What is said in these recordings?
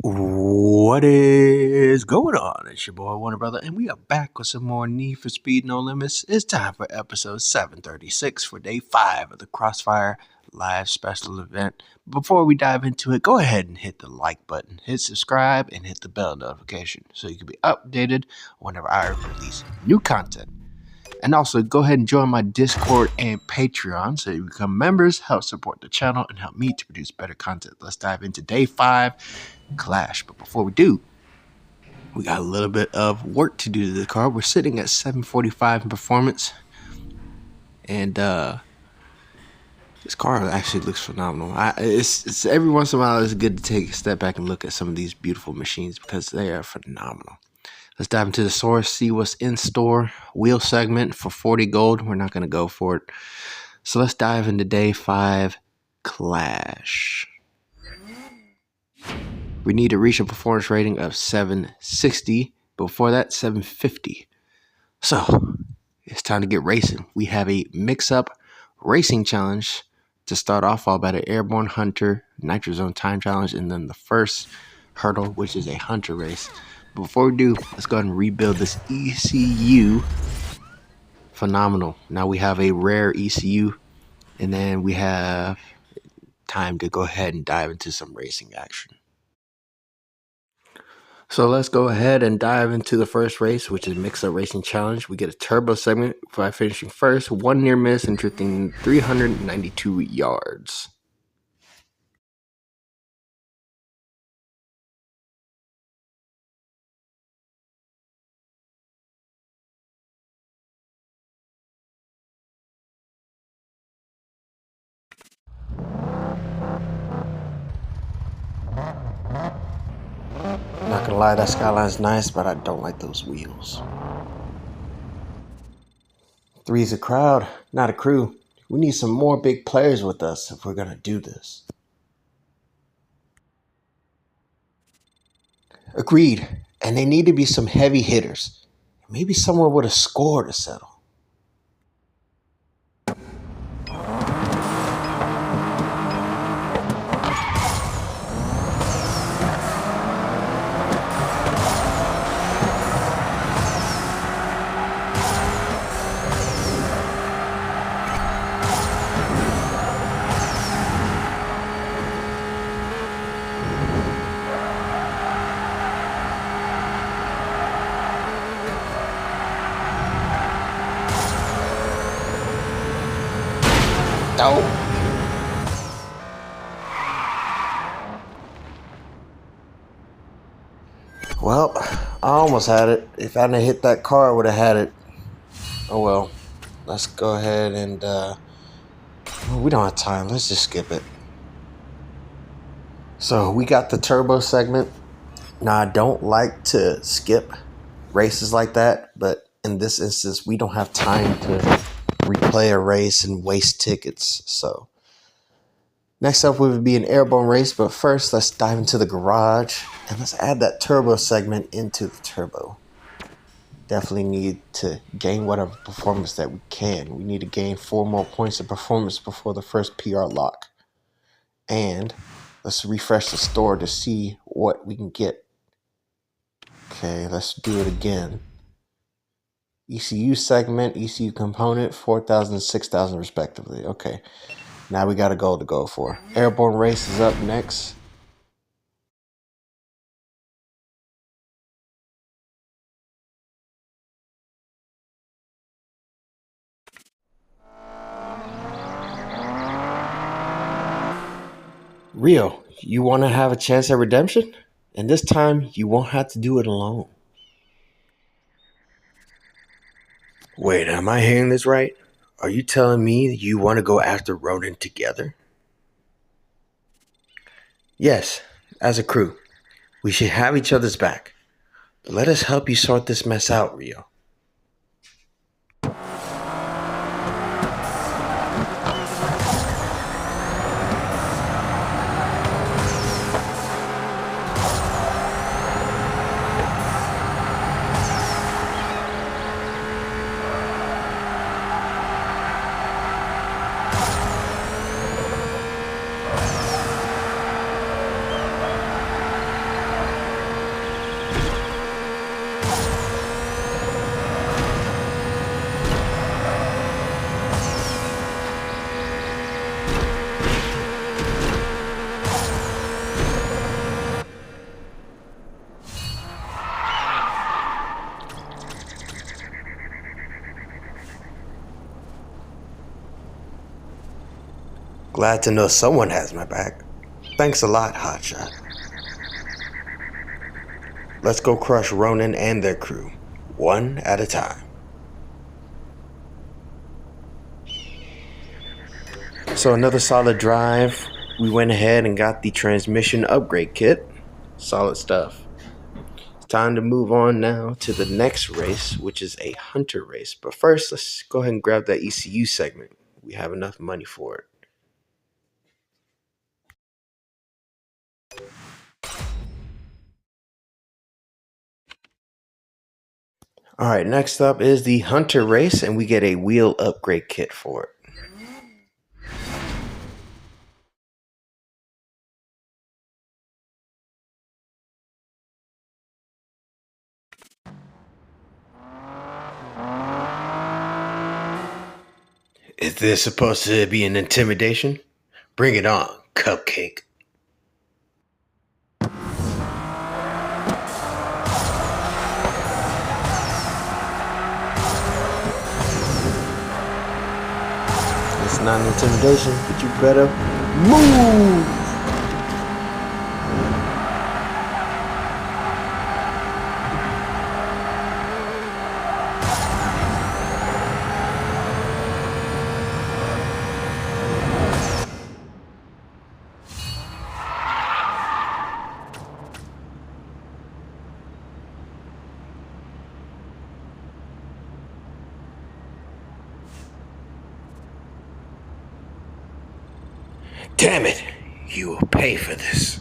What is going on? It's your boy Warner Brother, and we are back with some more Need for Speed No Limits. It's time for episode 736 for day 5 of the Crossfire live special event. Before we dive into it, go ahead and hit the like button, hit subscribe, and hit the bell notification so you can be updated whenever I release new content. And also, go ahead and join my Discord and Patreon so you become members, help support the channel, and help me to produce better content. Let's dive into day 5, Clash. But before we do, we got a little bit of work to do to the car. We're sitting at 745 in performance. And this car actually looks phenomenal. It's every once in a while, it's good to take a step back and look at some of these beautiful machines because they are phenomenal. Let's dive into the source, see what's in store. Wheel segment for 40 gold. We're not going to go for it. So let's dive into day 5, Clash. We need to reach a performance rating of 760. Before that, 750. So it's time to get racing. We have a mix-up racing challenge to start off, all about an airborne hunter, nitro zone time challenge, and then the first hurdle, which is a hunter race. Before we do, let's go ahead and rebuild this ECU. Phenomenal. Now we have a rare ECU, and then we have time to go ahead and dive into some racing action. So let's go ahead and dive into the first race, which is Mix-Up Racing Challenge. We get a turbo segment by finishing first, 1 near miss, and drifting 392 yards. Not gonna lie, that skyline's nice, but I don't like those wheels. 3's a crowd, not a crew. We need some more big players with us if we're gonna do this. Agreed. And they need to be some heavy hitters. Maybe someone with a score to settle. Oh. Well, I almost had it. If I hadn't hit that car, I would have had it. Oh well. Let's go ahead and we don't have time. Let's just skip it. So we got the turbo segment. Now I don't like to skip races like that, but in this instance, we don't have time to replay a race and waste tickets. So next up would be an airborne race, but first let's dive into the garage and let's add that turbo segment into the turbo. Definitely need to gain whatever performance that we can. We need to gain 4 more points of performance before the first PR lock. And let's refresh the store to see what we can get. Okay, let's do it again. ECU segment, ECU component, 4,000 and 6,000 respectively. Okay, now we got a goal to go for. Airborne race is up next. Rio, you want to have a chance at redemption? And this time, you won't have to do it alone. Wait, am I hearing this right? Are you telling me that you want to go after Ronan together? Yes, as a crew. We should have each other's back. But let us help you sort this mess out, Rio. Glad to know someone has my back. Thanks a lot, Hotshot. Let's go crush Ronan and their crew, one at a time. So another solid drive. We went ahead and got the transmission upgrade kit. Solid stuff. It's time to move on now to the next race, which is a hunter race. But first, let's go ahead and grab that ECU segment. We have enough money for it. All right, next up is the hunter race, and we get a wheel upgrade kit for it. Is this supposed to be an intimidation? Bring it on, cupcake. It's not an intimidation, but you better move! Damn it! You will pay for this.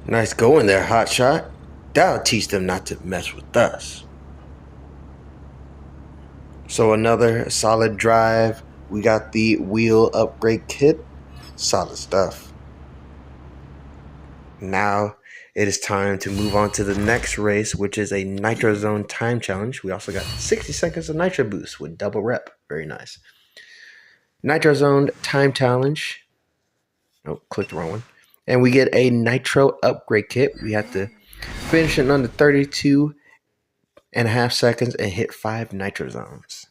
Nice going there, Hotshot. That'll teach them not to mess with us. So another solid drive. We got the wheel upgrade kit. Solid stuff. Now it is time to move on to the next race, which is a Nitro Zone time challenge. We also got 60 seconds of Nitro Boost with double rep. Very nice. Nitro Zone time challenge. Oh, clicked the wrong one. And we get a Nitro upgrade kit. We have to finish it under 32 and a half seconds and hit 5 Nitro Zones.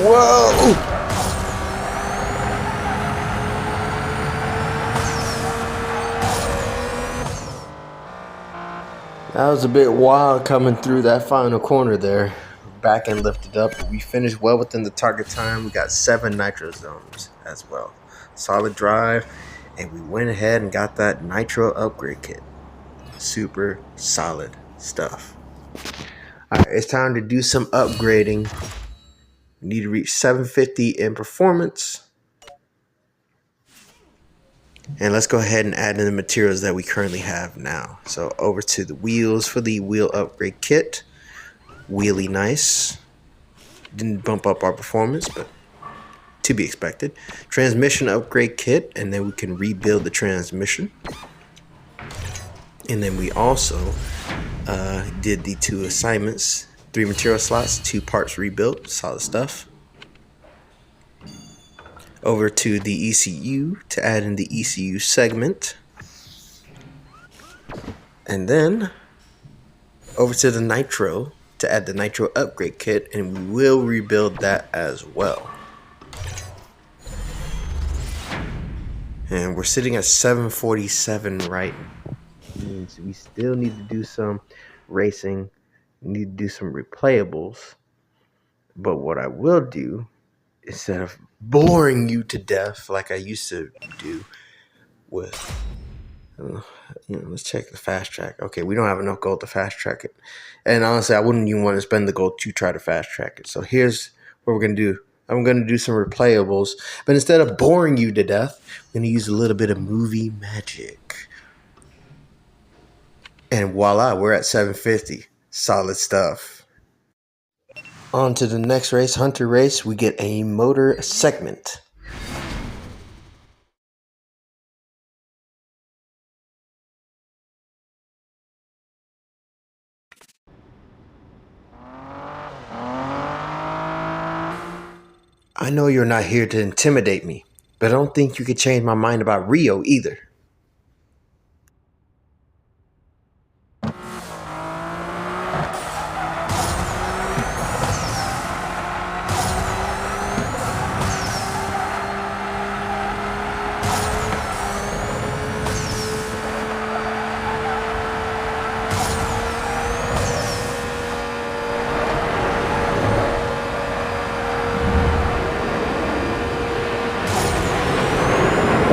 Whoa! That was a bit wild coming through that final corner there. Back end lifted up, but we finished well within the target time. We got 7 Nitro Zones as well. Solid drive, and we went ahead and got that Nitro upgrade kit. Super solid stuff. Alright, it's time to do some upgrading. We need to reach 750 in performance. And let's go ahead and add in the materials that we currently have now. So over to the wheels for the wheel upgrade kit. Wheelie nice. Didn't bump up our performance, but to be expected. Transmission upgrade kit, and then we can rebuild the transmission. And then we also did the 2 assignments. 3 material slots, 2 parts rebuilt. Solid stuff. Over to the ECU to add in the ECU segment. And then over to the Nitro to add the Nitro upgrade kit, and we will rebuild that as well. And we're sitting at 747 right now. Means we still need to do some racing, we need to do some replayables. But what I will do, instead of boring you to death like I used to do with, let's check the fast track. Okay, we don't have enough gold to fast track it. And honestly, I wouldn't even want to spend the gold to try to fast track it. So here's what we're going to do. I'm going to do some replayables. But instead of boring you to death, I'm going to use a little bit of movie magic. And voila, we're at 750. Solid stuff. On to the next race, Hunter race. We get a motor segment. I know you're not here to intimidate me, but I don't think you could change my mind about Rio either.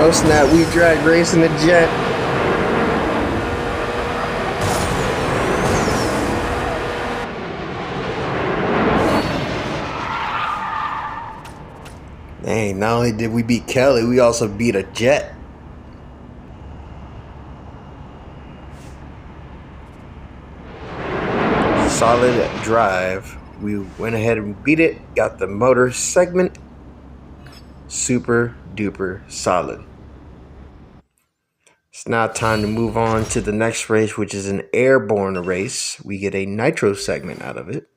Oh snap, we drag racing the jet. Dang, not only did we beat Kelly, we also beat a jet. Solid drive. We went ahead and beat it, got the motor segment. Super duper solid. It's now time to move on to the next race, which is an airborne race. We get a nitro segment out of it.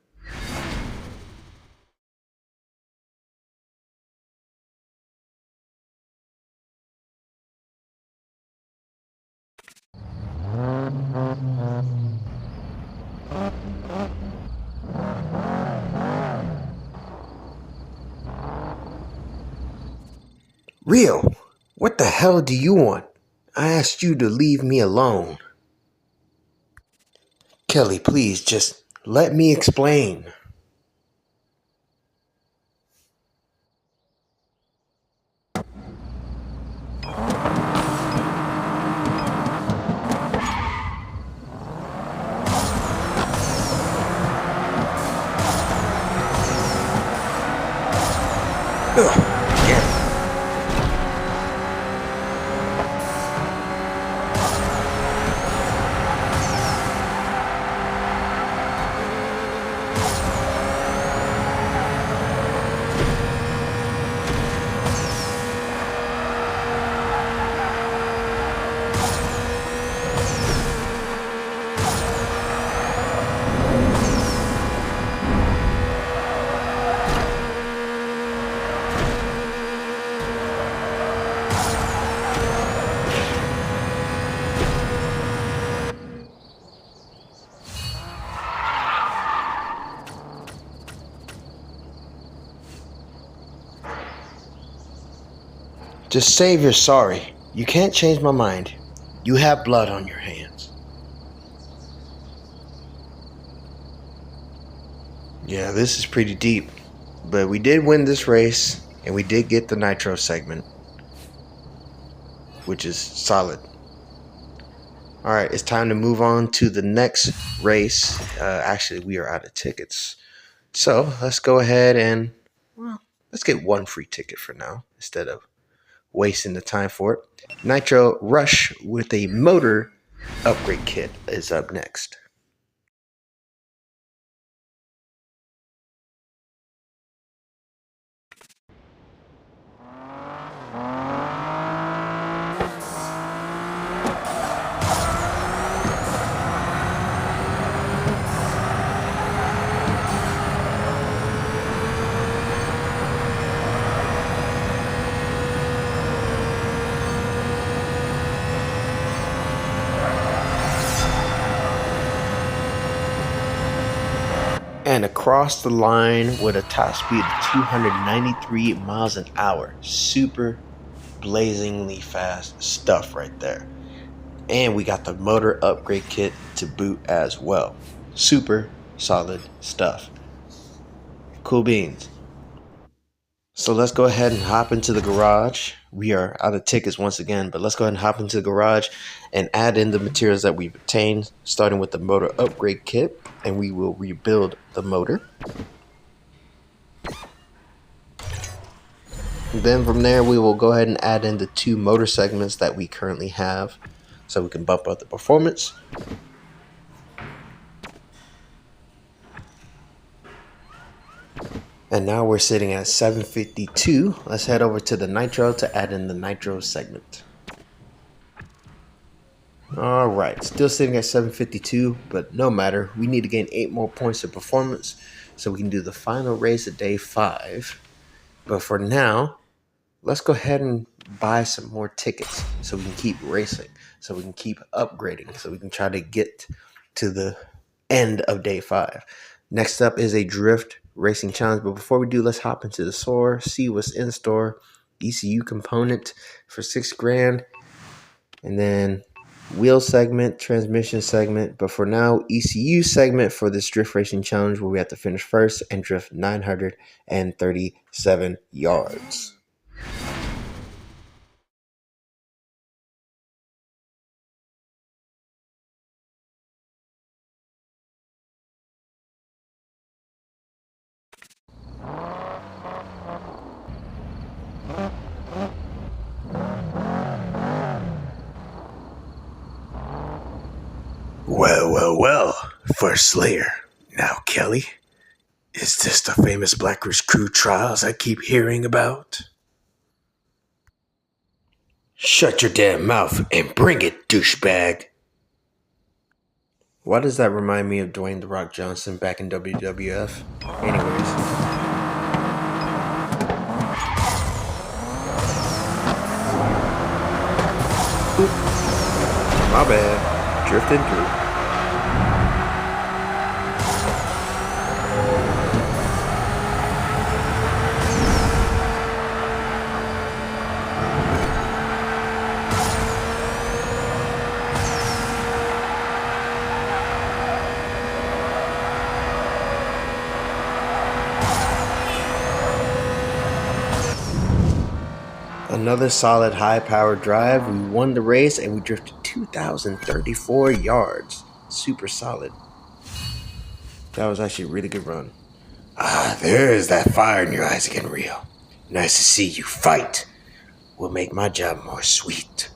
Rio, what the hell do you want? I asked you to leave me alone. Kelly, please, just let me explain. Ugh, yeah. Just say you're sorry. You can't change my mind. You have blood on your hands. Yeah, this is pretty deep. But we did win this race, and we did get the nitro segment, which is solid. Alright, it's time to move on to the next race. Actually, we are out of tickets. So, let's go ahead and, well, let's get one free ticket for now, instead of wasting the time for it. Nitro Rush with a motor upgrade kit is up next. And across the line with a top speed of 293 miles an hour. Super blazingly fast stuff right there. And we got the motor upgrade kit to boot as well. Super solid stuff. Cool beans. So let's go ahead and hop into the garage. We are out of tickets once again, but let's go ahead and hop into the garage and add in the materials that we've obtained, starting with the motor upgrade kit, and we will rebuild the motor. Then from there, we will go ahead and add in the two motor segments that we currently have so we can bump up the performance. And now we're sitting at 752. Let's head over to the nitro to add in the nitro segment. All right, still sitting at 752, but no matter. We need to gain 8 more points of performance so we can do the final race of day 5. But for now, let's go ahead and buy some more tickets so we can keep racing, so we can keep upgrading, so we can try to get to the end of day 5. Next up is a drift racing challenge. But before we do, let's hop into the store, see what's in store. ECU component for $6,000, and then wheel segment, transmission segment. But for now, ECU segment for this drift racing challenge where we have to finish first and drift 937 yards. Well, First Slayer. Now, Kelly, is this the famous Black Ridge Crew trials I keep hearing about? Shut your damn mouth and bring it, douchebag. Why does that remind me of Dwayne "The Rock" Johnson back in WWF? Anyways. My bad. Drifting through. Another solid high-powered drive. We won the race and we drifted 2,034 yards. Super solid. That was actually a really good run. Ah, there's that fire in your eyes again, Rio. Nice to see you fight. Will make my job more sweet.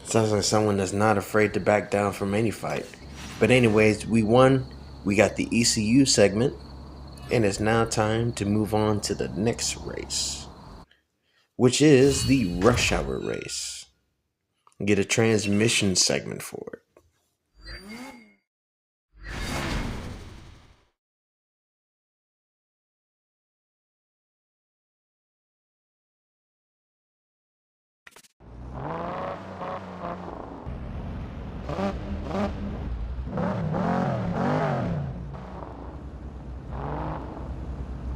Sounds like someone that's not afraid to back down from any fight. But anyways, we won. We got the ECU segment. And it's now time to move on to the next race, which is the rush hour race. Get a transmission segment for it.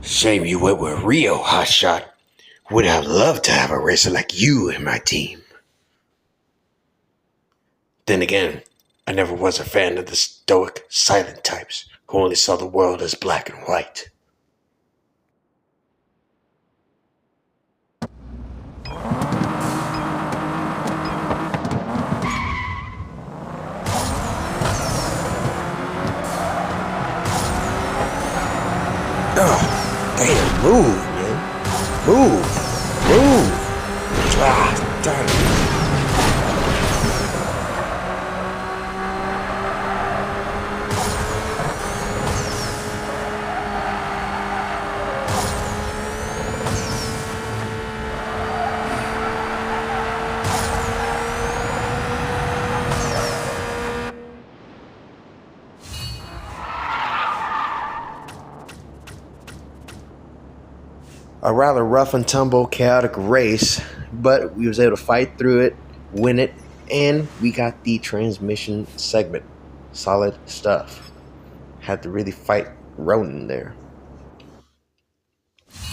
Shame you went with Rio, hotshot. Would have loved to have a racer like you in my team. Then again, I never was a fan of the stoic, silent types who only saw the world as black and white. Damn, move, man. Move. Ah, damn. A rather rough and tumble, chaotic race, but we was able to fight through it, win it, and we got the transmission segment. Solid stuff. Had to really fight Ronan there.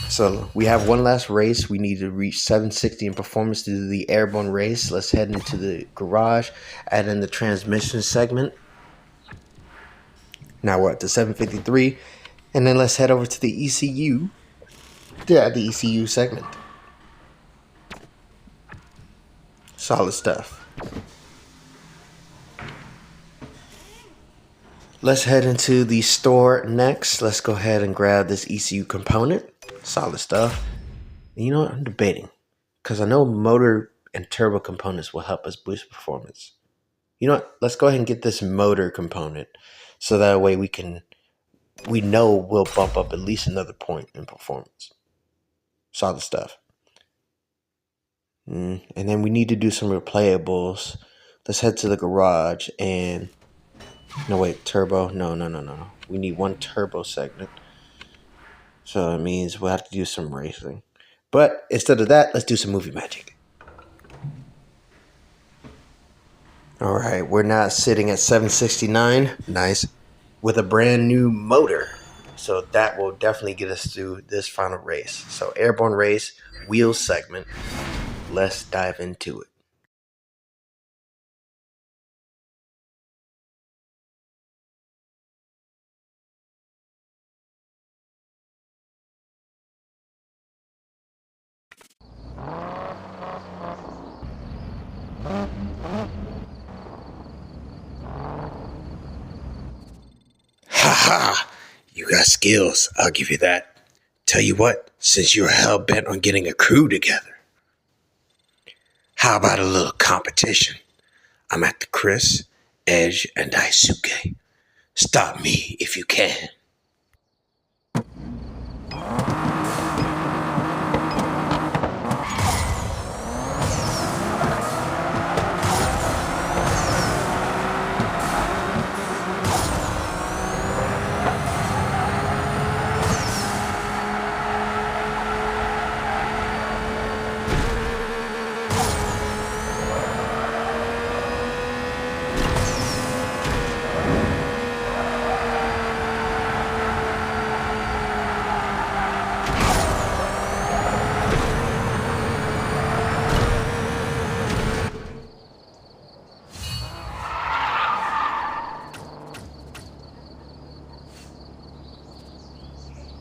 So we have one last race. We need to reach 760 in performance to do the airborne race. Let's head into the garage, add in the transmission segment. Now we're at the 753, and then let's head over to the ECU. Yeah, the ECU segment. Solid stuff. Let's head into the store next. Let's go ahead and grab this ECU component. Solid stuff. And you know what? I'm debating, because I know motor and turbo components will help us boost performance. You know what? Let's go ahead and get this motor component, so that way we can we know we'll bump up at least another point in performance. Solid stuff. And then we need to do some replayables. Let's head to the garage and... No, wait, turbo. No. We need one turbo segment. So it means we'll have to do some racing. But instead of that, let's do some movie magic. All right, we're now sitting at 769. Nice. With a brand new motor. So that will definitely get us through this final race. So airborne race, wheel segment. Let's dive into it. Ha! You got skills, I'll give you that. Tell you what, since you're hell-bent on getting a crew together, how about a little competition? I'm at the Chris, Edge, and Daisuke. Stop me if you can.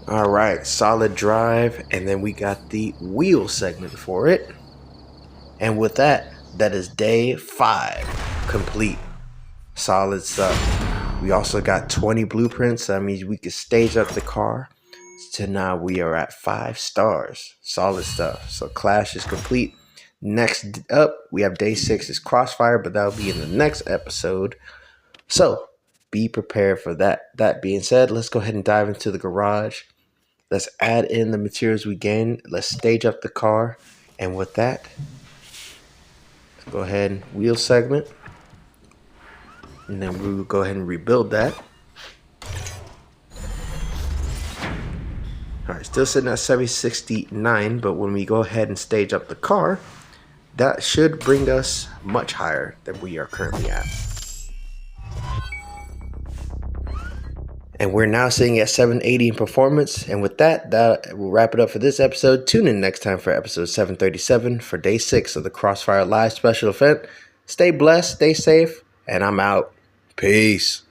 All right, solid drive, and then we got the wheel segment for it. And with that, that is day 5 complete. Solid stuff. We also got 20 blueprints. That means we can stage up the car. So now we are at 5 stars. Solid stuff. So Clash is complete. Next up, we have day 6 is Crossfire, but that'll be in the next episode. So be prepared for that. That being said, let's go ahead and dive into the garage. Let's add in the materials we gained. Let's stage up the car. And with that, let's go ahead and wheel segment. And then we will go ahead and rebuild that. All right, still sitting at 769, but when we go ahead and stage up the car, that should bring us much higher than we are currently at. And we're now sitting at 780 in performance. And with that, that will wrap it up for this episode. Tune in next time for episode 737 for day 6 of the Crossfire Live special event. Stay blessed, stay safe, and I'm out. Peace.